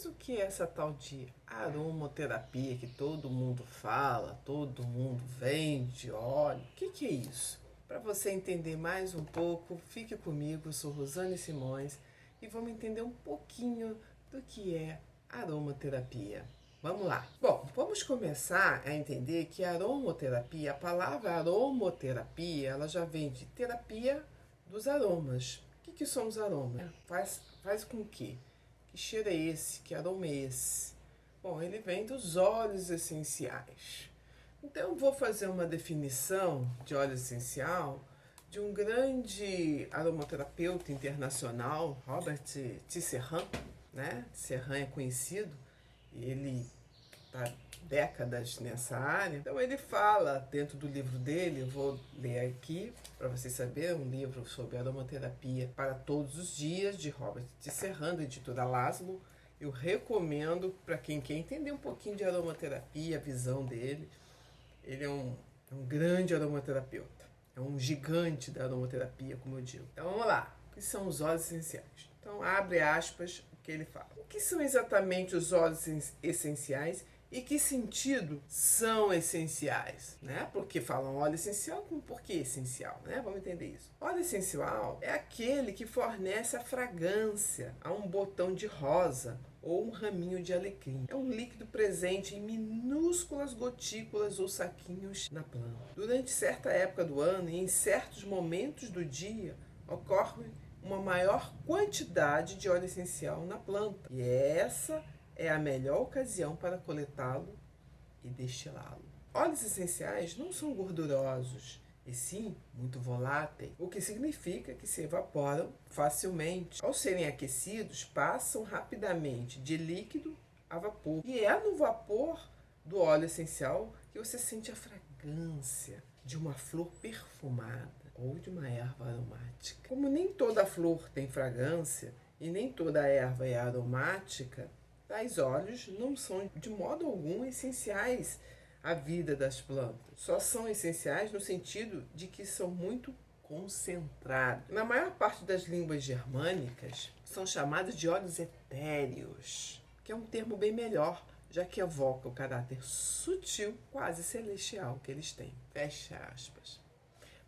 Mas o que é essa tal de aromaterapia que todo mundo fala, todo mundo vende, olha? O que é isso? Para você entender mais um pouco, fique comigo, eu sou Rosane Simões e vamos entender um pouquinho do que é aromaterapia. Vamos lá. Bom, vamos começar a entender que a aromaterapia, a palavra aromaterapia, ela já vem de terapia dos aromas. O que são os aromas? Faz com que cheiro é esse? Que aroma é esse? Bom, ele vem dos óleos essenciais. Então, eu vou fazer uma definição de óleo essencial de um grande aromaterapeuta internacional, Robert Tisserand, né? Tisserand é conhecido, ele está décadas nessa área. Então ele fala dentro do livro dele, eu vou ler aqui para vocês saberem, um livro sobre aromaterapia para todos os dias, de Robert Tisserand, editora Laszlo. Eu recomendo para quem quer entender um pouquinho de aromaterapia, a visão dele. Ele é um grande aromaterapeuta, é um gigante da aromaterapia, como eu digo. Então vamos lá, o que são os óleos essenciais? Então abre aspas o que ele fala. O que são exatamente os óleos essenciais e que sentido são essenciais, né? Porque falam óleo essencial, por que essencial, né? Vamos entender isso. Óleo essencial é aquele que fornece a fragrância a um botão de rosa ou um raminho de alecrim. É um líquido presente em minúsculas gotículas ou saquinhos na planta. Durante certa época do ano e em certos momentos do dia, ocorre uma maior quantidade de óleo essencial na planta. E essa é a melhor ocasião para coletá-lo e destilá-lo. Óleos essenciais não são gordurosos, e sim muito voláteis, o que significa que se evaporam facilmente. Ao serem aquecidos, passam rapidamente de líquido a vapor. E é no vapor do óleo essencial que você sente a fragrância de uma flor perfumada ou de uma erva aromática. Como nem toda flor tem fragrância e nem toda erva é aromática, tais óleos não são de modo algum essenciais à vida das plantas. Só são essenciais no sentido de que são muito concentrados. Na maior parte das línguas germânicas, são chamados de óleos etéreos, que é um termo bem melhor, já que evoca o caráter sutil, quase celestial que eles têm. Fecha aspas.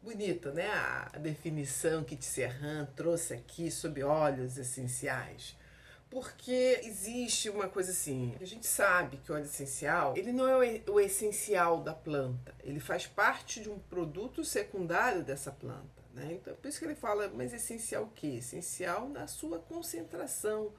Bonita, né? A definição que Tisserand trouxe aqui sobre óleos essenciais. Porque existe uma coisa assim, a gente sabe que o óleo essencial, ele não é o essencial da planta, ele faz parte de um produto secundário dessa planta, né? Então, por isso que ele fala, mas essencial o quê? Essencial na sua concentração,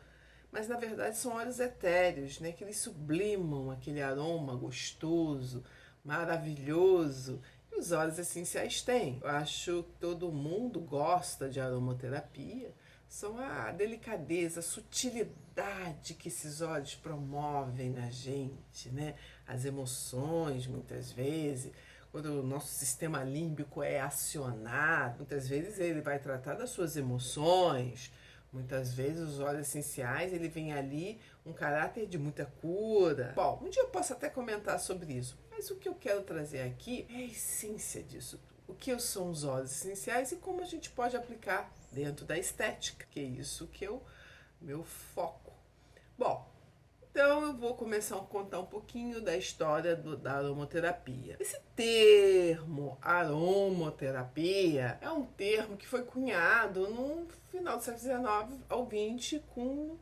mas na verdade são óleos etéreos, né? Que eles sublimam aquele aroma gostoso, maravilhoso, que os óleos essenciais têm. Eu acho que todo mundo gosta de aromaterapia, são a delicadeza, a sutilidade que esses óleos promovem na gente, né? As emoções, muitas vezes, quando o nosso sistema límbico é acionado, muitas vezes ele vai tratar das suas emoções, muitas vezes os óleos essenciais, ele vem ali um caráter de muita cura. Bom, um dia eu posso até comentar sobre isso, mas o que eu quero trazer aqui é a essência disso tudo. O que são os óleos essenciais e como a gente pode aplicar dentro da estética, que é isso que é o meu foco. Bom, então eu vou começar a contar um pouquinho da história da aromaterapia. Esse termo aromaterapia é um termo que foi cunhado no final do século XIX ao XX com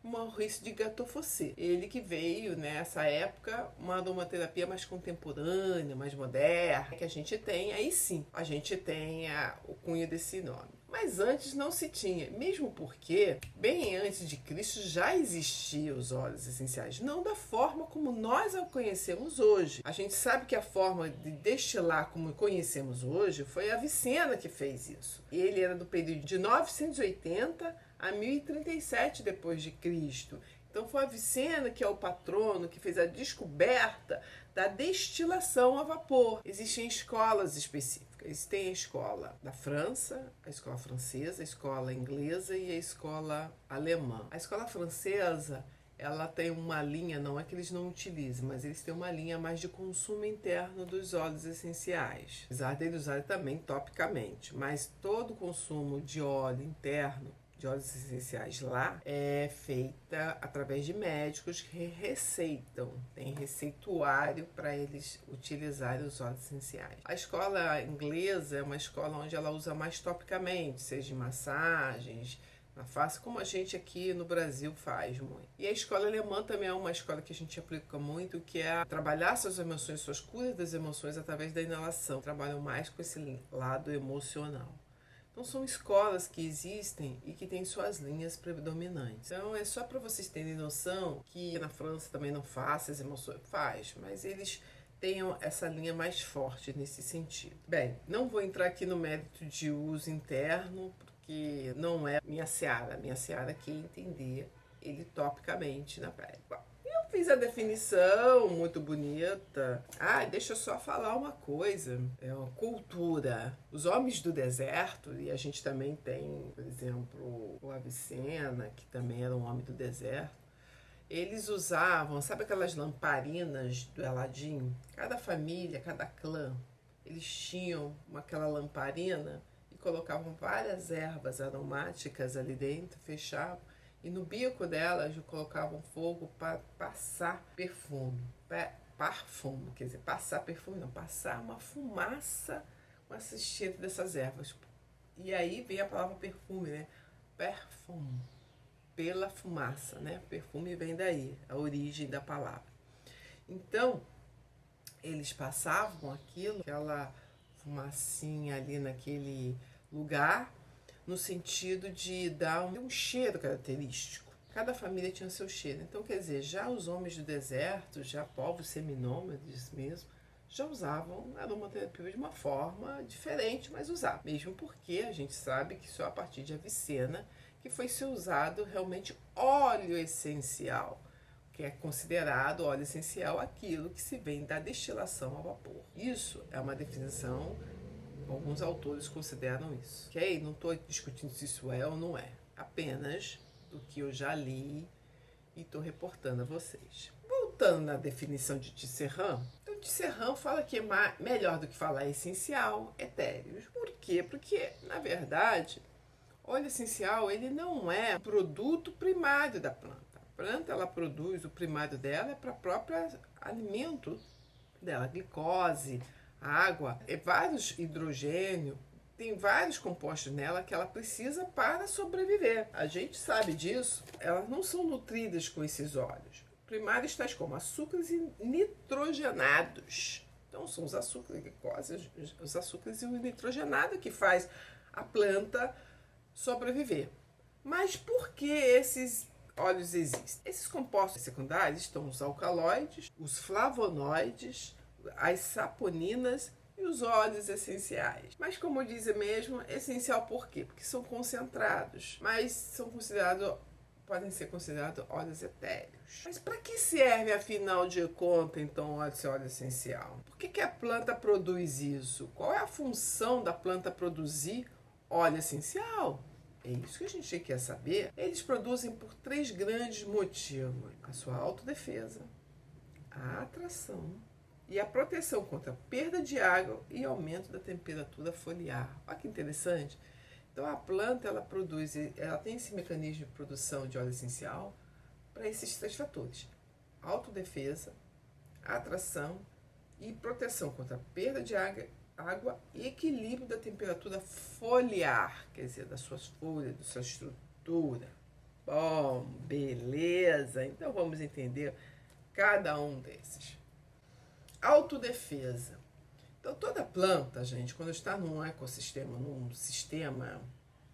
Maurice de Gattefossé. Ele que veio nessa época uma aromaterapia mais contemporânea, mais moderna, que a gente tem, aí sim, a gente tem o cunho desse nome. Mas antes não se tinha, mesmo porque, bem antes de Cristo, já existiam os óleos essenciais, não da forma como nós o conhecemos hoje. A gente sabe que a forma de destilar como conhecemos hoje foi Avicena que fez isso. Ele era do período de 980 a 1037 depois de Cristo. Então foi Avicena que é o patrono que fez a descoberta da destilação a vapor. Existem escolas específicas. Tem a escola da França, a escola francesa, a escola inglesa e a escola alemã. A escola francesa, ela tem uma linha, não é que eles não utilizem, mas eles têm uma linha mais de consumo interno dos óleos essenciais. Apesar deles usarem também topicamente, mas todo o consumo de óleo interno, de óleos essenciais lá é feita através de médicos que receitam, tem receituário para eles utilizarem os óleos essenciais. A escola inglesa é uma escola onde ela usa mais topicamente, seja em massagens, na face, como a gente aqui no Brasil faz muito. E a escola alemã também é uma escola que a gente aplica muito, que é trabalhar suas emoções, suas curas das emoções através da inalação. Trabalham mais com esse lado emocional. Então são escolas que existem e que têm suas linhas predominantes. Então é só para vocês terem noção que na França também não faz as emoções, faz, mas eles tenham essa linha mais forte nesse sentido. Bem, não vou entrar aqui no mérito de uso interno, que não é minha seara. Minha seara aqui é entender ele topicamente na pele. Bom, eu fiz a definição muito bonita. Deixa eu só falar uma coisa. É uma cultura. Os homens do deserto, e a gente também tem, por exemplo, o Avicena, que também era um homem do deserto, eles usavam, sabe aquelas lamparinas do Aladim? Cada família, cada clã, eles tinham aquela lamparina, colocavam várias ervas aromáticas ali dentro, fechavam, e no bico delas colocavam fogo para passar perfume. Parfume, quer dizer, passar perfume não, passar uma fumaça com esse cheiro dessas ervas. E aí vem a palavra perfume, né? Perfume, pela fumaça, né? Perfume vem daí, a origem da palavra. Então, eles passavam aquela fumacinha ali naquele lugar, no sentido de dar um cheiro característico. Cada família tinha seu cheiro. Então, quer dizer, já os homens do deserto, já povos seminômades mesmo, já usavam aromaterapia de uma forma diferente, mas usavam. Mesmo porque a gente sabe que só a partir de Avicena que foi ser usado realmente óleo essencial, que é considerado óleo essencial aquilo que se vem da destilação a vapor. Isso é uma definição. Alguns autores consideram isso. Ok? Não estou discutindo se isso é ou não é. Apenas do que eu já li e estou reportando a vocês. Voltando na definição de Tisserand, então Tisserand fala que é melhor do que falar essencial, etéreos. Por quê? Porque, na verdade, óleo essencial ele não é o produto primário da planta. A planta ela produz, o primário dela é para o próprio alimento dela, glicose, água, vários hidrogênio, tem vários compostos nela que ela precisa para sobreviver. A gente sabe disso, elas não são nutridas com esses óleos. Primários tais como açúcares nitrogenados. Então são os açúcares, glicose, os açúcares e o nitrogenado que faz a planta sobreviver. Mas por que esses óleos existem? Esses compostos secundários estão os alcaloides, os flavonoides, as saponinas e os óleos essenciais. Mas como diz mesmo, essencial por quê? Porque são concentrados, mas podem ser considerados óleos etéreos. Mas para que serve, afinal de contas, então, esse óleo essencial? Por que a planta produz isso? Qual é a função da planta produzir óleo essencial? É isso que a gente quer saber. Eles produzem por 3 grandes motivos: a sua autodefesa, a atração e a proteção contra a perda de água e aumento da temperatura foliar. Olha que interessante. Então a planta ela tem esse mecanismo de produção de óleo essencial para esses 3 fatores: autodefesa, atração e proteção contra a perda de água e equilíbrio da temperatura foliar, quer dizer, das suas folhas, da sua estrutura. Bom, beleza. Então vamos entender cada um desses. Autodefesa. Então toda planta, gente, quando está num ecossistema, num sistema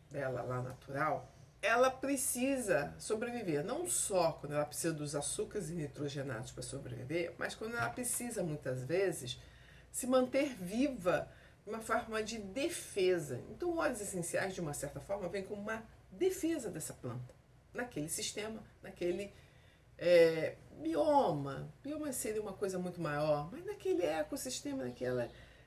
dela lá natural, ela precisa sobreviver, não só quando ela precisa dos açúcares e nitrogenados para sobreviver, mas quando ela precisa, muitas vezes, se manter viva de uma forma de defesa. Então, óleos essenciais, de uma certa forma, vêm como uma defesa dessa planta, naquele sistema, naquele bioma. Bioma seria uma coisa muito maior, mas naquele ecossistema,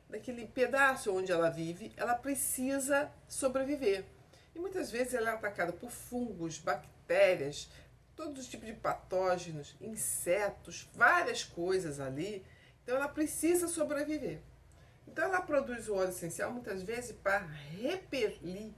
naquele pedaço onde ela vive, ela precisa sobreviver. E muitas vezes ela é atacada por fungos, bactérias, todos os tipos de patógenos, insetos, várias coisas ali. Então ela precisa sobreviver. Então ela produz o óleo essencial muitas vezes para repelir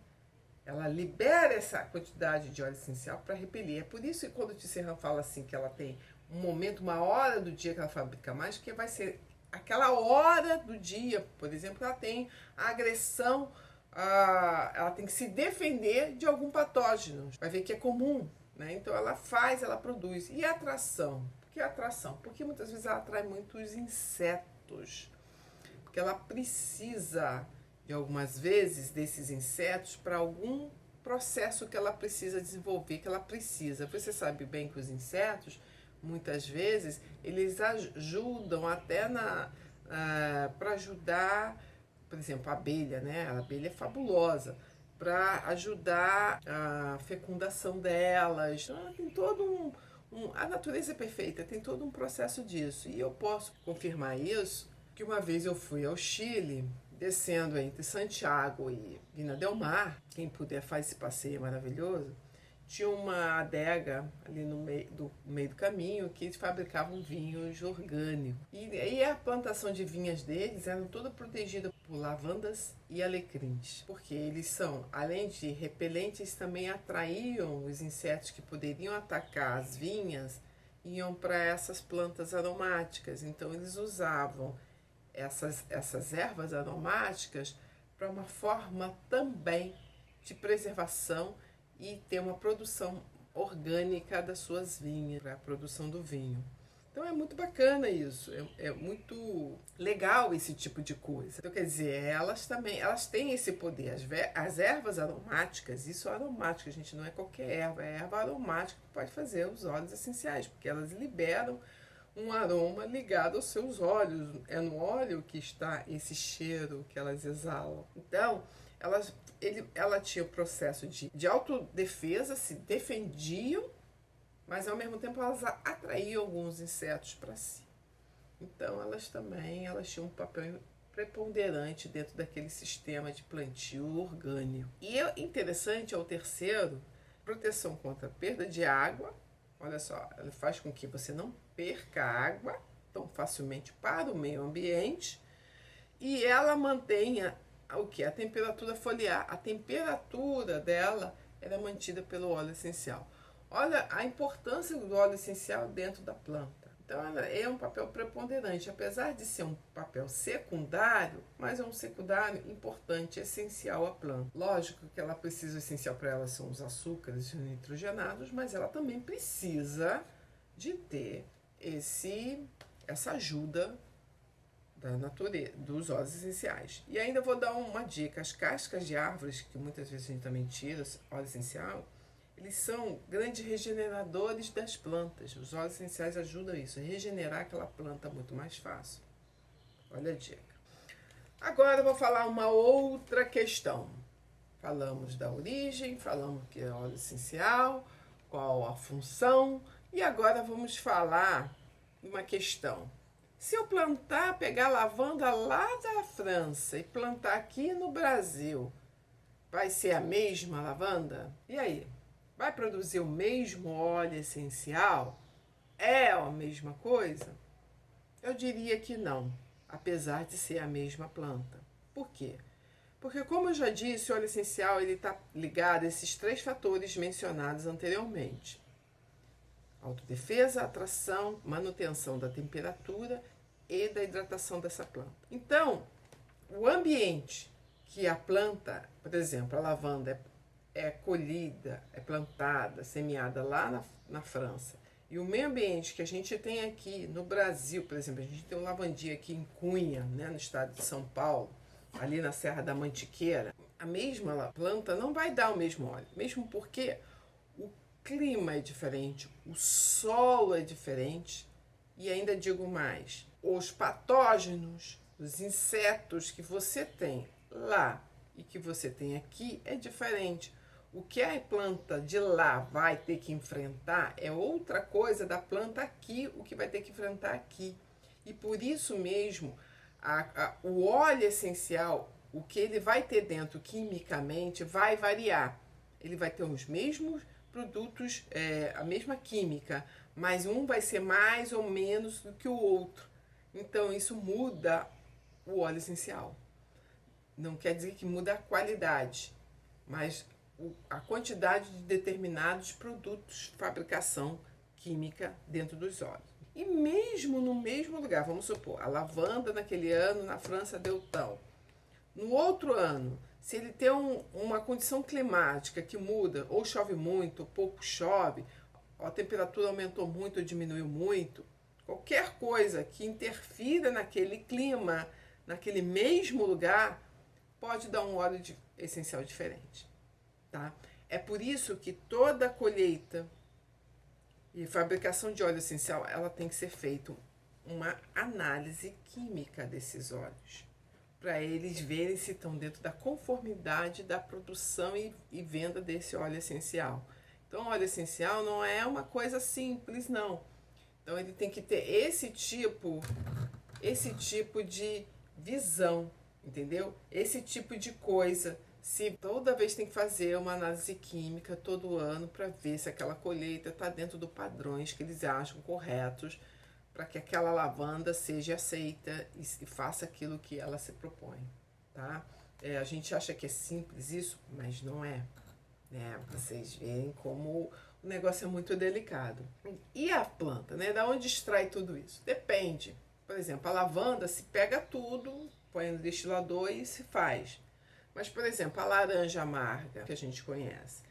ela libera essa quantidade de óleo essencial para repelir. É por isso que quando o Tisserand fala assim que ela tem um momento, uma hora do dia que ela fabrica mais, que vai ser aquela hora do dia, por exemplo, ela tem a agressão, ela tem que se defender de algum patógeno. Vai ver que é comum, né? Então ela faz, ela produz. E a atração? Por que a atração? Porque muitas vezes ela atrai muitos insetos. Porque ela precisa, de algumas vezes, desses insetos para algum processo que ela precisa desenvolver, que ela precisa. Você sabe bem que os insetos, muitas vezes, eles ajudam até para ajudar, por exemplo, a abelha, né? A abelha é fabulosa para ajudar a fecundação delas. Então, ela tem todo a natureza é perfeita, tem todo um processo disso. E eu posso confirmar isso, que uma vez eu fui ao Chile, descendo entre Santiago e Vina del Mar, quem puder faz esse passeio maravilhoso, tinha uma adega ali no meio do caminho que eles fabricavam vinhos orgânicos. E a plantação de vinhas deles era toda protegida por lavandas e alecrins, porque eles são, além de repelentes, também atraíam os insetos que poderiam atacar as vinhas, iam para essas plantas aromáticas. Então eles usavam essas ervas aromáticas para uma forma também de preservação e ter uma produção orgânica das suas vinhas, para a produção do vinho. Então é muito bacana isso, é muito legal esse tipo de coisa. Então quer dizer, elas têm esse poder. As ervas aromáticas, isso é aromática, gente, não é qualquer erva, é erva aromática que pode fazer os óleos essenciais, porque elas liberam um aroma ligado aos seus óleos. É no óleo que está esse cheiro que elas exalam. Então, ela tinha o processo de autodefesa, se defendiam, mas ao mesmo tempo elas atraíam alguns insetos para si. Então, elas tinham um papel preponderante dentro daquele sistema de plantio orgânico. E interessante é o terceiro, proteção contra perda de água. Olha só, ela faz com que você não perca água tão facilmente para o meio ambiente e ela mantenha o que? A temperatura foliar. A temperatura dela era mantida pelo óleo essencial. Olha a importância do óleo essencial dentro da planta. Então ela é um papel preponderante, apesar de ser um papel secundário, mas é um secundário importante, essencial à planta. Lógico que ela precisa, o essencial para ela são os açúcares nitrogenados, mas ela também precisa de ter essa ajuda da natureza, dos óleos essenciais. E ainda vou dar uma dica: as cascas de árvores, que muitas vezes a gente também tira óleo essencial, eles são grandes regeneradores das plantas. Os óleos essenciais ajudam isso, a regenerar aquela planta muito mais fácil. Olha a dica. Agora eu vou falar uma outra questão. Falamos da origem, falamos que é óleo essencial, qual a função, e agora vamos falar de uma questão. Se eu pegar lavanda lá da França e plantar aqui no Brasil, vai ser a mesma lavanda? E aí? Vai produzir o mesmo óleo essencial? É a mesma coisa? Eu diria que não, apesar de ser a mesma planta. Por quê? Porque, como eu já disse, o óleo essencial está ligado a esses três fatores mencionados anteriormente: autodefesa, atração, manutenção da temperatura e da hidratação dessa planta. Então, o ambiente que a planta, por exemplo, a lavanda é colhida, é plantada, semeada lá na França, e o meio ambiente que a gente tem aqui no Brasil, por exemplo, a gente tem um lavandia aqui em Cunha, né, no estado de São Paulo, ali na Serra da Mantiqueira, a mesma planta não vai dar o mesmo óleo, mesmo porque o clima é diferente, o solo é diferente, e ainda digo mais, os patógenos, os insetos que você tem lá e que você tem aqui é diferente. O que a planta de lá vai ter que enfrentar é outra coisa da planta aqui, o que vai ter que enfrentar aqui. E por isso mesmo, o óleo essencial, o que ele vai ter dentro quimicamente, vai variar. Ele vai ter os mesmos produtos, a mesma química, mas um vai ser mais ou menos do que o outro. Então isso muda o óleo essencial. Não quer dizer que muda a qualidade, mas a quantidade de determinados produtos de fabricação química dentro dos óleos. E mesmo no mesmo lugar, vamos supor, a lavanda naquele ano na França deu tal. No outro ano, se ele tem uma condição climática que muda, ou chove muito, ou pouco chove, a temperatura aumentou muito ou diminuiu muito, qualquer coisa que interfira naquele clima, naquele mesmo lugar, pode dar um óleo essencial diferente. Tá? É por isso que toda colheita e fabricação de óleo essencial, ela tem que ser feita uma análise química desses óleos, para eles verem se estão dentro da conformidade da produção e venda desse óleo essencial. Então, o óleo essencial não é uma coisa simples, não. Então, ele tem que ter esse tipo de visão, entendeu? Esse tipo de coisa. Se toda vez tem que fazer uma análise química todo ano para ver se aquela colheita está dentro dos padrões que eles acham corretos para que aquela lavanda seja aceita e faça aquilo que ela se propõe, tá? A gente acha que é simples isso, mas não é, né? Vocês veem como o negócio é muito delicado. E a planta, né? Da onde extrai tudo isso? Depende. Por exemplo, a lavanda se pega tudo, põe no destilador e se faz. Mas, por exemplo, a laranja amarga, que a gente conhece.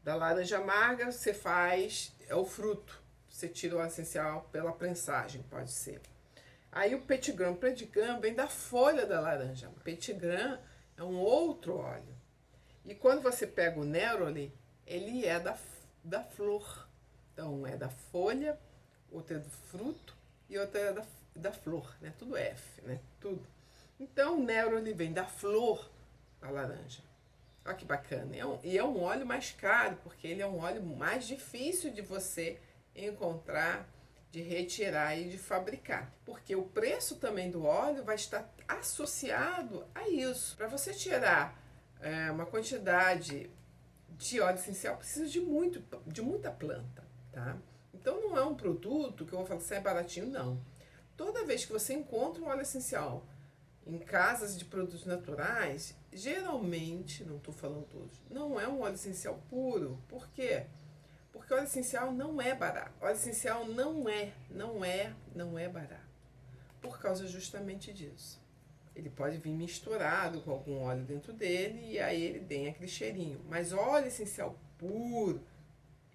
Da laranja amarga você faz, é o fruto. Você tira o essencial pela prensagem, pode ser. Aí o petit gram vem da folha da laranja. O petit gram é um outro óleo. E quando você pega o neroli, ele é da flor. Então, é da folha, outra é do fruto e outra é da flor, né? Tudo F, né? Tudo. Então, o neroli vem da flor da laranja. Olha que bacana. E é um óleo mais caro, porque ele é um óleo mais difícil de você encontrar, de retirar e de fabricar. Porque o preço também do óleo vai estar associado a isso. Para você tirar uma quantidade de óleo essencial, precisa de muita planta, tá? Então não é um produto que eu vou falar que é baratinho, não. Toda vez que você encontra um óleo essencial em casas de produtos naturais, geralmente, não estou falando todos, não é um óleo essencial puro. Por quê? Porque o óleo essencial não é barato. O óleo essencial não é barato. Por causa justamente disso. Ele pode vir misturado com algum óleo dentro dele e aí ele tem aquele cheirinho. Mas óleo essencial puro,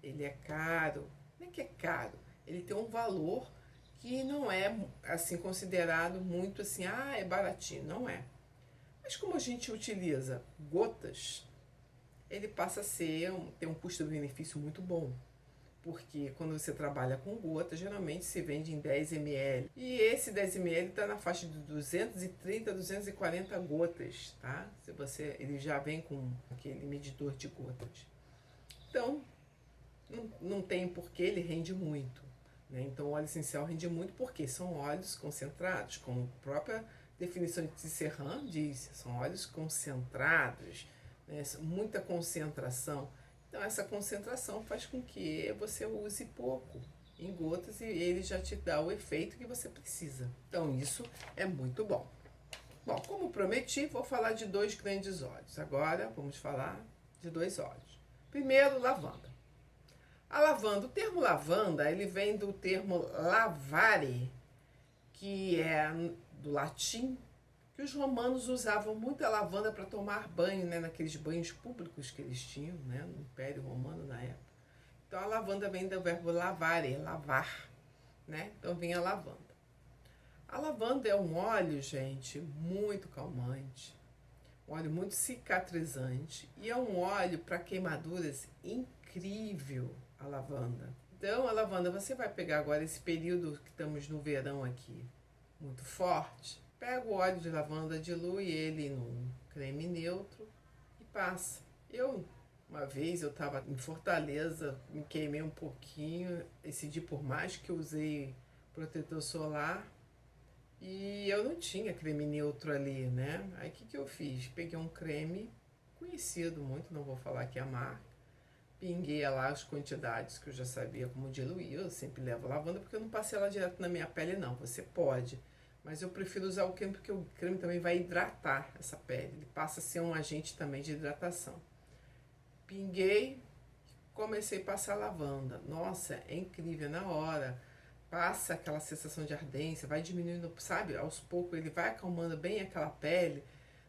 ele é caro. Não é que é caro, ele tem um valor que não é assim considerado muito assim, é baratinho, não é. Mas como a gente utiliza gotas, ele passa a ter um custo-benefício muito bom. Porque quando você trabalha com gota, geralmente se vende em 10 ml. E esse 10 ml está na faixa de 230 a 240 gotas, tá? Ele já vem com aquele medidor de gotas. Então, não tem porquê, ele rende muito. Né? Então, o óleo essencial rende muito porque são óleos concentrados, como a própria definição de Serran diz, são óleos concentrados, né? Muita concentração. Então, essa concentração faz com que você use pouco em gotas e ele já te dá o efeito que você precisa. Então, isso é muito bom. Bom, como prometi, vou falar de 2 grandes óleos. Agora, vamos falar de 2 óleos. Primeiro, lavanda. A lavanda, o termo lavanda, ele vem do termo lavare, que é do latim, que os romanos usavam muita lavanda para tomar banho, né, naqueles banhos públicos que eles tinham, né, no Império Romano na época. Então a lavanda vem do verbo lavare, lavar, né? Então vem a lavanda. A lavanda é um óleo, gente, muito calmante, um óleo muito cicatrizante e é um óleo para queimaduras incrível, a lavanda. Então a lavanda, você vai pegar agora esse período que estamos no verão aqui, muito forte. Pega o óleo de lavanda, dilui ele num creme neutro e passa. Uma vez eu estava em Fortaleza, me queimei um pouquinho, esse dia por mais que eu usei protetor solar e eu não tinha creme neutro ali, né? Aí o que eu fiz? Peguei um creme conhecido muito, não vou falar aqui a marca, pinguei lá as quantidades que eu já sabia como diluir, eu sempre levo lavanda porque eu não passei ela direto na minha pele não, você pode. Mas eu prefiro usar o creme porque o creme também vai hidratar essa pele. Ele passa a ser um agente também de hidratação. Pinguei, comecei a passar lavanda. Nossa, é incrível, na hora. Passa aquela sensação de ardência, vai diminuindo, sabe? Aos poucos ele vai acalmando bem aquela pele.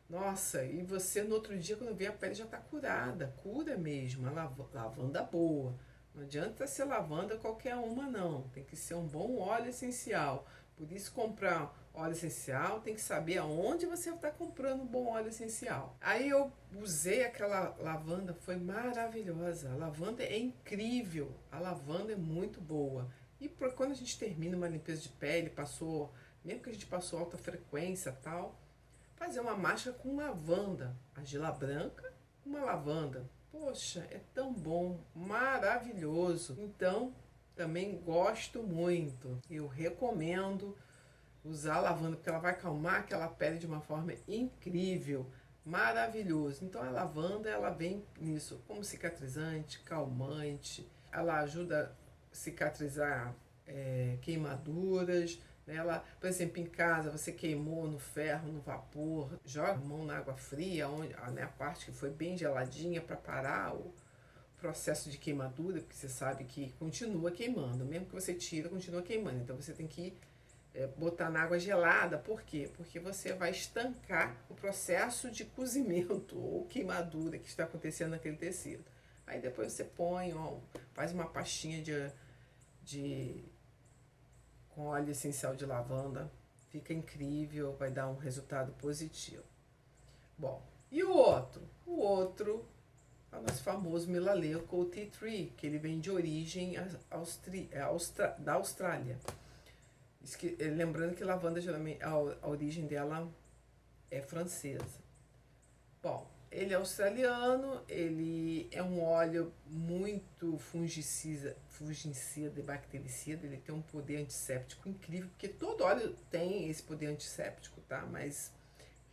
Nossa, e você no outro dia, quando vê, a pele já está curada, cura mesmo, a lavanda boa. Não adianta ser lavanda qualquer uma, não. Tem que ser um bom óleo essencial. Por isso, comprar óleo essencial, tem que saber aonde você está comprando um bom óleo essencial. Aí eu usei aquela lavanda, foi maravilhosa. A lavanda é incrível, a lavanda é muito boa. E quando a gente termina uma limpeza de pele, passou, mesmo que a gente passou alta frequência e tal, fazer uma máscara com lavanda, argila branca, uma lavanda. Poxa, é tão bom, maravilhoso. Então, também gosto muito. Eu recomendo usar a lavanda, porque ela vai acalmar aquela pele de uma forma incrível, maravilhoso. Então, a lavanda, ela vem nisso, como cicatrizante, calmante, ela ajuda a cicatrizar queimaduras. Ela, por exemplo, em casa você queimou no ferro, no vapor, joga a mão na água fria, onde, né, a parte que foi bem geladinha para parar o processo de queimadura, porque você sabe que continua queimando, mesmo que você tira, continua queimando. Então você tem que botar na água gelada, por quê? Porque você vai estancar o processo de cozimento ou queimadura que está acontecendo naquele tecido. Aí depois você põe, ó, faz uma pastinha com óleo essencial de lavanda, fica incrível, vai dar um resultado positivo. Bom, e o outro? O outro é o nosso famoso melaleuca, ou Tea Tree, que ele vem de origem da Austrália. Lembrando que lavanda, geralmente, a origem dela é francesa. Bom, ele é australiano, ele é um óleo muito fungicida e bactericida, ele tem um poder antisséptico incrível, porque todo óleo tem esse poder antisséptico, tá? Mas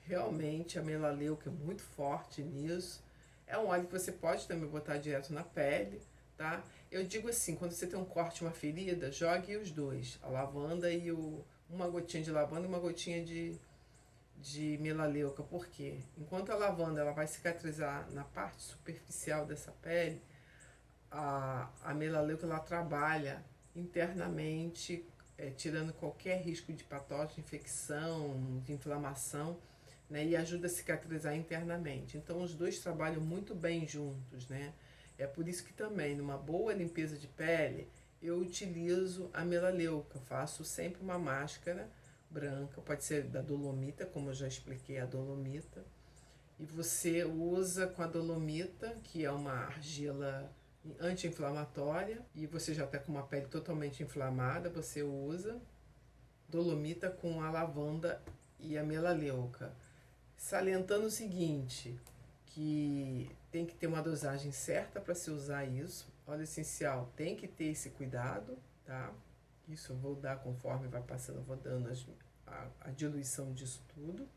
realmente a melaleuca é muito forte nisso. É um óleo que você pode também botar direto na pele, tá? Eu digo assim, quando você tem um corte, uma ferida, jogue os dois, a lavanda e uma gotinha de lavanda e uma gotinha de melaleuca. Por quê? Enquanto a lavanda ela vai cicatrizar na parte superficial dessa pele, a melaleuca ela trabalha internamente, tirando qualquer risco de patógeno, de infecção, de inflamação, né, e ajuda a cicatrizar internamente. Então os dois trabalham muito bem juntos, né? É por isso que também numa boa limpeza de pele eu utilizo a melaleuca, faço sempre uma máscara branca, pode ser da dolomita, como eu já expliquei, a dolomita, e você usa com a dolomita, que é uma argila anti-inflamatória, e você já está com uma pele totalmente inflamada, você usa dolomita com a lavanda e a melaleuca. Salientando o seguinte, que tem que ter uma dosagem certa para se usar isso. Óleo essencial tem que ter esse cuidado, tá? Isso eu vou dar conforme vai passando, eu vou dando a diluição disso tudo.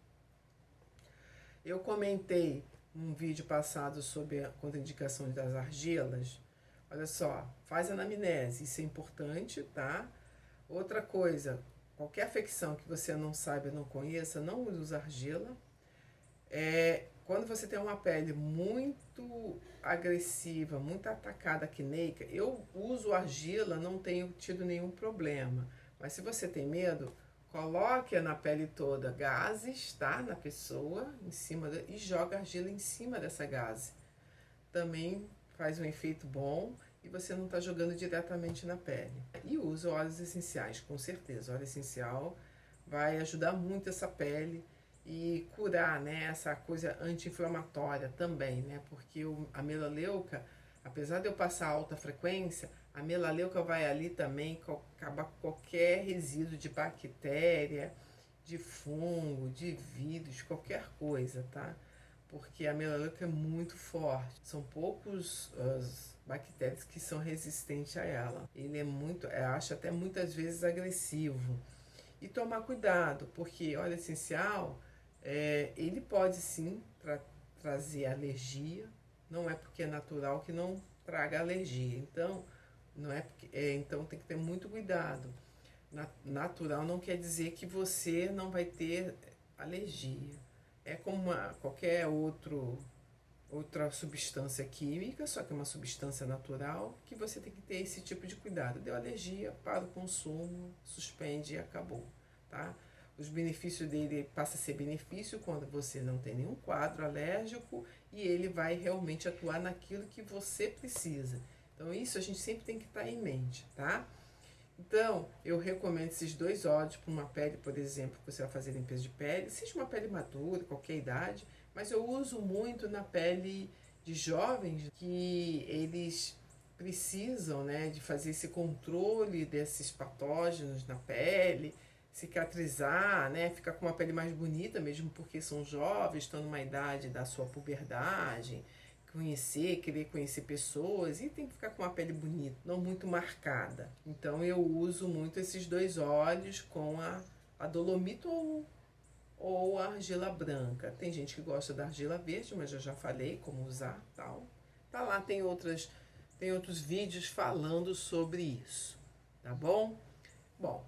Eu comentei num vídeo passado sobre a contraindicação das argilas. Olha só, faz anamnese, isso é importante, tá? Outra coisa, qualquer afecção que você não saiba, não conheça, não use argila. Quando você tem uma pele muito agressiva, muito atacada, acneica, eu uso argila, não tenho tido nenhum problema. Mas se você tem medo, coloque na pele toda gases, tá? Na pessoa, em cima e joga argila em cima dessa gase. Também faz um efeito bom e você não está jogando diretamente na pele. E usa óleos essenciais, com certeza. O óleo essencial vai ajudar muito essa pele e curar, né, essa coisa anti-inflamatória também, né? Porque a melaleuca, apesar de eu passar alta frequência, a melaleuca vai ali também acabar com qualquer resíduo de bactéria, de fungo, de vírus, qualquer coisa, tá? Porque a melaleuca é muito forte. São poucos as bactérias que são resistentes a ela. Ele é muito, acho até muitas vezes agressivo. E tomar cuidado, porque óleo essencial, ele pode sim trazer alergia. Não é porque é natural que não traga alergia. Então, não é porque, então tem que ter muito cuidado. Natural não quer dizer que você não vai ter alergia. É como qualquer outro outra substância química, só que é uma substância natural, que você tem que ter esse tipo de cuidado. Deu alergia, para o consumo, suspende e acabou, tá? Os benefícios dele passa a ser benefício quando você não tem nenhum quadro alérgico e ele vai realmente atuar naquilo que você precisa. Então isso a gente sempre tem que estar em mente, tá? Então, eu recomendo esses 2 óleos para uma pele, por exemplo, que você vai fazer limpeza de pele, seja uma pele madura, qualquer idade, mas eu uso muito na pele de jovens que eles precisam, né, de fazer esse controle desses patógenos na pele, cicatrizar, né, ficar com uma pele mais bonita mesmo porque são jovens, estão numa idade da sua puberdade, querer conhecer pessoas e tem que ficar com uma pele bonita, não muito marcada. Então eu uso muito esses 2 óleos com a dolomito ou a argila branca. Tem gente que gosta da argila verde, mas eu já falei como usar, tal. Tá lá, tem outros vídeos falando sobre isso, tá bom? Bom,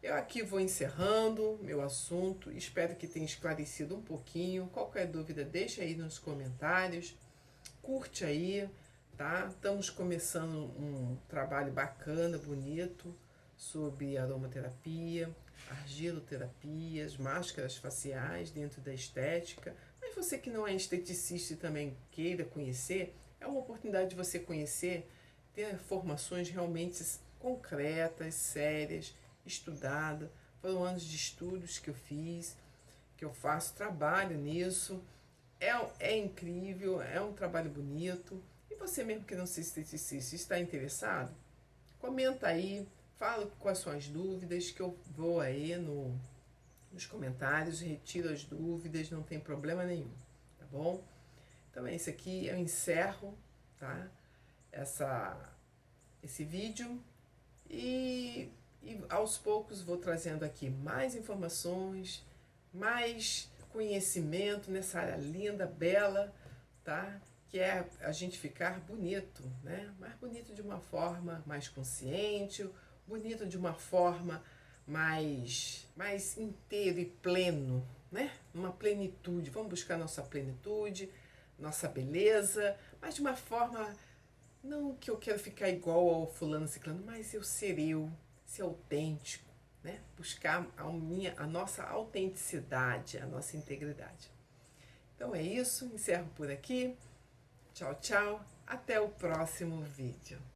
eu aqui vou encerrando meu assunto, espero que tenha esclarecido um pouquinho. Qualquer dúvida, deixa aí nos comentários. Curte aí, tá? Estamos começando um trabalho bacana, bonito, sobre aromaterapia, argiloterapias, máscaras faciais dentro da estética. Mas você que não é esteticista e também queira conhecer, é uma oportunidade de você conhecer, ter informações realmente concretas, sérias, estudadas. Foram anos de estudos que eu fiz, que eu faço, trabalho nisso. É incrível, é um trabalho bonito. E você mesmo que não seja esteticista, está interessado? Comenta aí, fala quais são as dúvidas, que eu vou aí nos comentários, retiro as dúvidas, não tem problema nenhum, tá bom? Então é isso aqui, eu encerro, tá? Esse vídeo e aos poucos vou trazendo aqui mais informações, mais conhecimento nessa área linda, bela, tá? Que é a gente ficar bonito, né? Mais bonito de uma forma mais consciente, bonito de uma forma mais inteiro e pleno, né? Uma plenitude. Vamos buscar nossa plenitude, nossa beleza, mas de uma forma não que eu quero ficar igual ao fulano ciclano, mas eu ser autêntico, né? Buscar a nossa autenticidade, a nossa integridade. Então é isso, encerro por aqui. Tchau, tchau. Até o próximo vídeo.